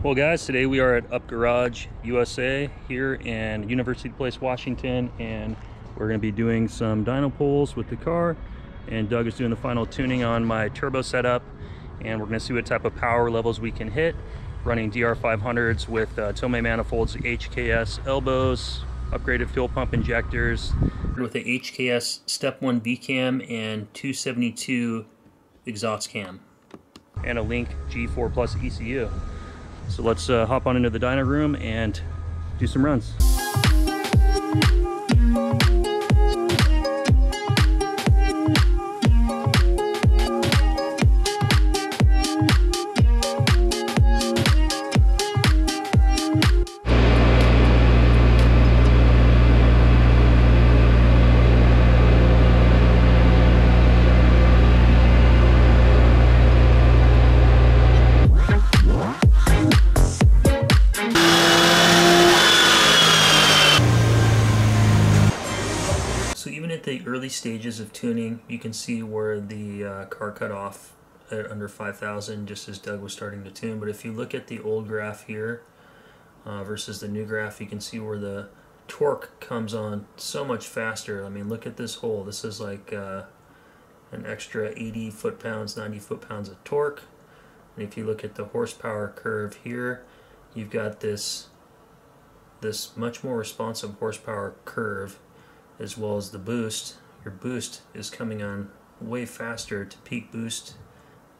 Well guys, today we are at Up Garage USA here in University Place, Washington, and we're going to be doing some dyno pulls with the car, and Doug is doing the final tuning on my turbo setup, and we're going to see what type of power levels we can hit running DR500s with Tomei manifolds, HKS elbows, upgraded fuel pump injectors with the HKS Step 1 VCAM and 272 exhaust cam and a Link G4 Plus ECU. So let's hop on into the dyno room and do some runs. The early stages of tuning, you can see where the car cut off at under 5,000 just as Doug was starting to tune. But if you look at the old graph here versus the new graph, you can see where the torque comes on so much faster. I mean, look at this hole. This is like an extra 80 foot-pounds, 90 foot-pounds of torque. And if you look at the horsepower curve here, you've got this much more responsive horsepower curve, as well as the boost. Your boost is coming on way faster to peak boost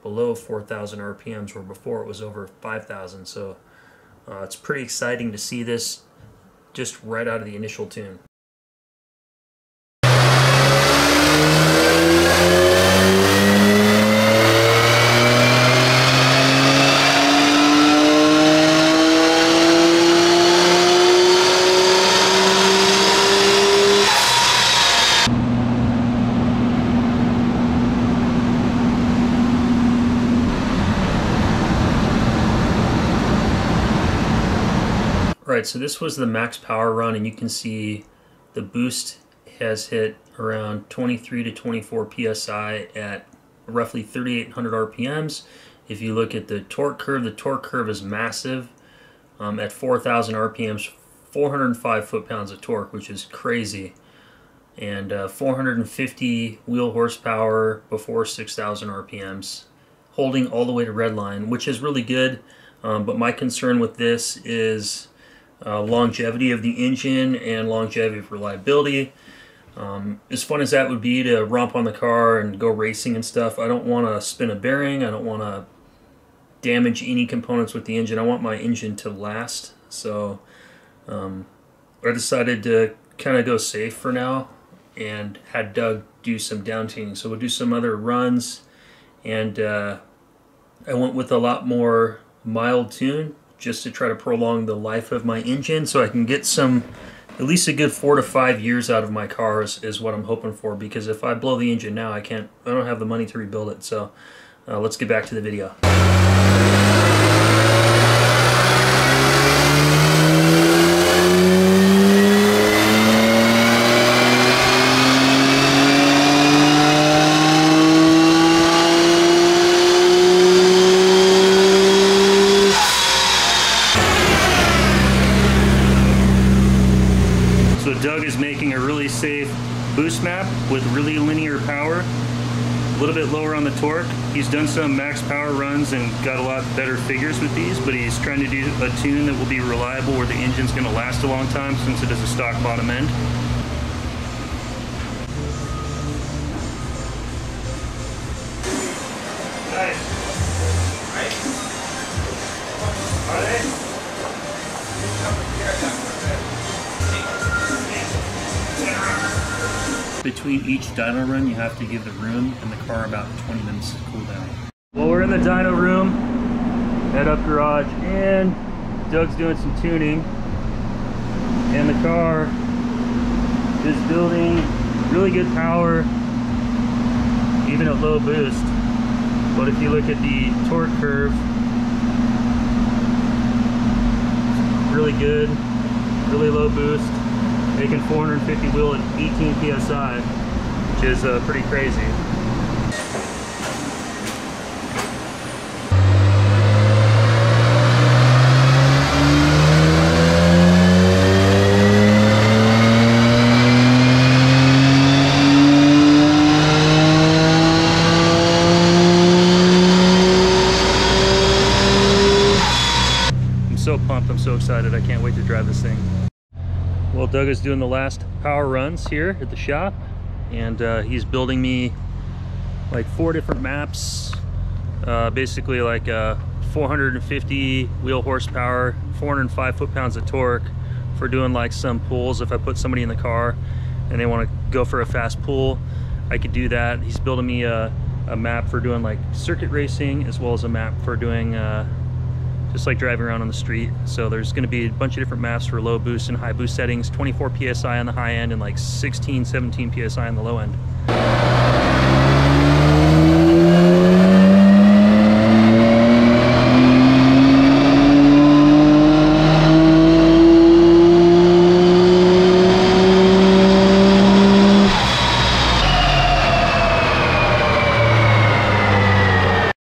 below 4,000 RPMs, where before it was over 5,000. So it's pretty exciting to see this just right out of the initial tune. Alright, so this was the max power run, and you can see the boost has hit around 23 to 24 psi at roughly 3,800 RPMs. If you look at the torque curve is massive. At 4,000 RPMs, 405 foot-pounds of torque, which is crazy. And 450 wheel horsepower before 6,000 RPMs, holding all the way to redline, which is really good. But my concern with this is longevity of the engine and longevity of reliability. As fun as that would be to romp on the car and go racing and stuff, I don't want to spin a bearing. I don't want to damage any components with the engine. I want my engine to last. So I decided to kind of go safe for now and had Doug do some down tuning. So we'll do some other runs, and I went with a lot more mild tune, just to try to prolong the life of my engine, so I can get at least a good 4 to 5 years out of my car is what I'm hoping for, because if I blow the engine now, I don't have the money to rebuild it. So let's get back to the video. Doug is making a really safe boost map with really linear power, a little bit lower on the torque. He's done some max power runs and got a lot better figures with these, but he's trying to do a tune that will be reliable, where the engine's going to last a long time since it is a stock bottom end. Nice. Right. Are they? Between each dyno run, you have to give the room and the car about 20 minutes to cool down. Well, we're in the dyno room at Up Garage, and Doug's doing some tuning, and the car is building really good power, even at low boost. But if you look at the torque curve, really good, really low boost, making 450 wheel at 18 psi, which is pretty crazy. excited. I can't wait to drive this thing. Well, Doug is doing the last power runs here at the shop, and he's building me like 4 different maps, basically like 450 wheel horsepower, 405 foot-pounds of torque for doing like some pulls. If I put somebody in the car and they want to go for a fast pull, I could do that. He's building me a map for doing like circuit racing, as well as a map for doing just like driving around on the street. So there's going to be a bunch of different maps for low boost and high boost settings, 24 psi on the high end and like 16, 17 psi on the low end.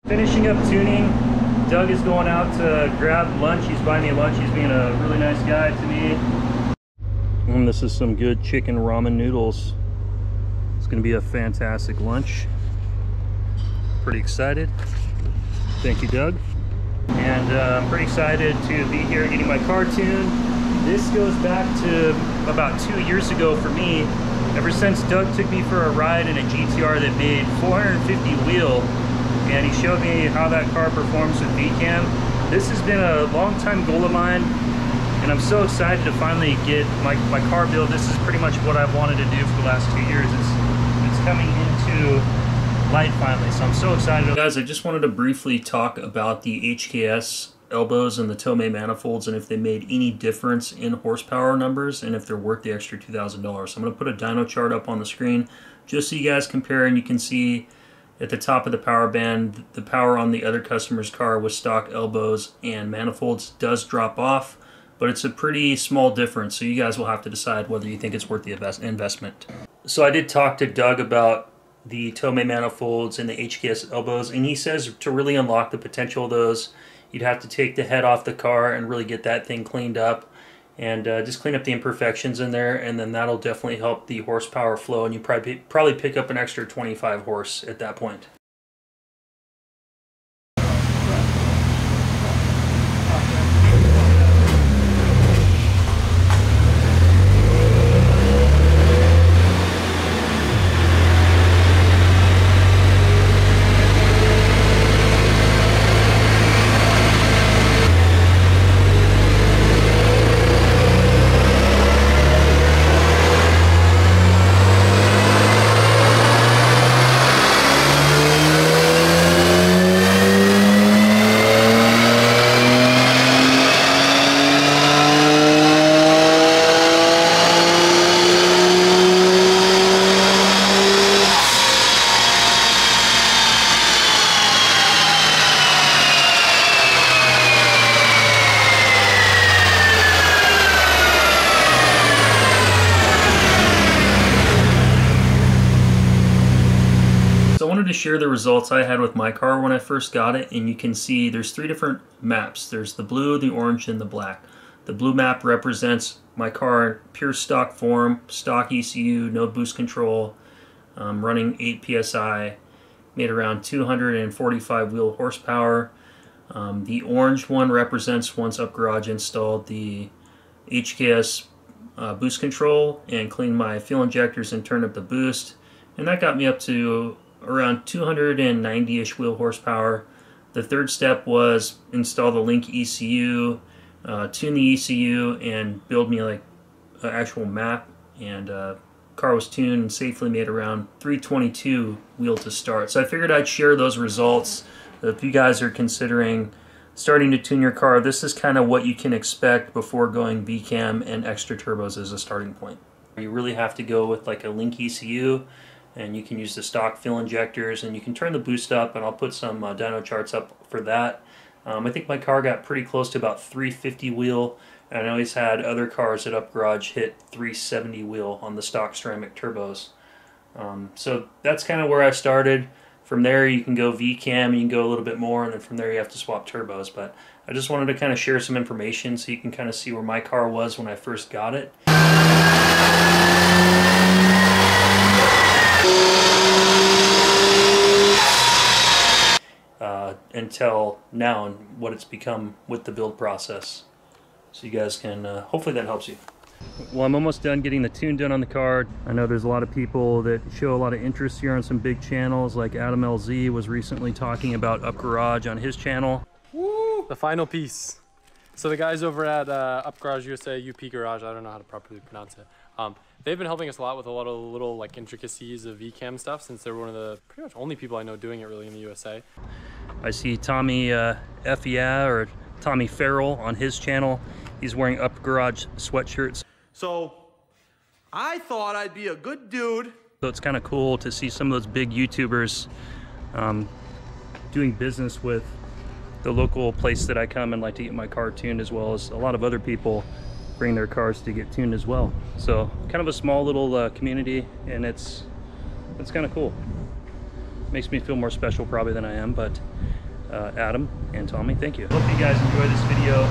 Finishing up tuning. Doug is going out to grab lunch. He's buying me lunch. He's being a really nice guy to me. And this is some good chicken ramen noodles. It's going to be a fantastic lunch. Pretty excited. Thank you, Doug. And I'm pretty excited to be here getting my car tuned. This goes back to about 2 years ago for me. Ever since Doug took me for a ride in a GTR that made 450 wheel, and he showed me how that car performs with VCAM. This has been a long time goal of mine, and I'm so excited to finally get my car built. This is pretty much what I've wanted to do for the last 2 years. It's coming into light finally, so I'm so excited. Guys, I just wanted to briefly talk about the HKS elbows and the Tomei manifolds, and if they made any difference in horsepower numbers, and if they're worth the extra $2,000. So I'm going to put a dyno chart up on the screen just so you guys compare, and you can see at the top of the power band, the power on the other customer's car with stock elbows and manifolds does drop off, but it's a pretty small difference, so you guys will have to decide whether you think it's worth the investment. So I did talk to Doug about the Tomei manifolds and the HKS elbows, and he says to really unlock the potential of those, you'd have to take the head off the car and really get that thing cleaned up, and just clean up the imperfections in there, and then that'll definitely help the horsepower flow, and you probably pick up an extra 25 horse at that point. To share the results I had with my car when I first got it, and you can see there's 3 different maps. There's the blue, the orange, and the black. The blue map represents my car in pure stock form, stock ECU, no boost control, running 8 psi, made around 245 wheel horsepower. The orange one represents once up garage installed the HKS boost control and cleaned my fuel injectors and turned up the boost, and that got me up to around 290-ish wheel horsepower. The third step was install the link ECU, tune the ECU, and build me like an actual map, and car was tuned and safely made around 322 wheel to start. So I figured I'd share those results. If you guys are considering starting to tune your car, this is kind of what you can expect before going VCAM and extra turbos as a starting point. You really have to go with like a link ECU, and you can use the stock fuel injectors, and you can turn the boost up, and I'll put some dyno charts up for that. I think my car got pretty close to about 350 wheel, and I always had other cars at Up Garage hit 370 wheel on the stock ceramic turbos. So that's kind of where I started. From there you can go VCAM, you can go a little bit more, and then from there you have to swap turbos. But I just wanted to kind of share some information so you can kind of see where my car was when I first got it. Until now and what it's become with the build process. so you guys can, hopefully that helps you. Well, I'm almost done getting the tune done on the car. I know there's a lot of people that show a lot of interest here on some big channels, like Adam LZ was recently talking about Up Garage on his channel. Woo! The final piece. So the guys over at Up Garage USA, UP Garage, I don't know how to properly pronounce it. They've been helping us a lot with a lot of little like intricacies of VCAM stuff, since they're one of the pretty much only people I know doing it really in the USA. I see Tommy F.Yeah. or Tommy Farrell on his channel. He's wearing Up Garage sweatshirts. So I thought I'd be a good dude. So it's kind of cool to see some of those big YouTubers doing business with the local place that I come and like to get my car tuned, as well as a lot of other people bring their cars to get tuned as well. So kind of a small little community, and it's kind of cool. Makes me feel more special probably than I am, but Adam and Tommy, thank you. Hope you guys enjoy this video.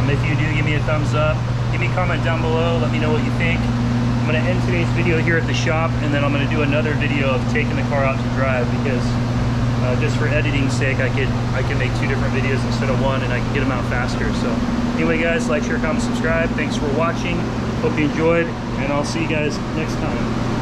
If you do, give me a thumbs up. Give me a comment down below. Let me know what you think. I'm going to end today's video here at the shop, and then I'm going to do another video of taking the car out to drive, because just for editing's sake, I can make 2 different videos instead of 1, and I can get them out faster. So anyway, guys, like, share, comment, subscribe. Thanks for watching. Hope you enjoyed, and I'll see you guys next time.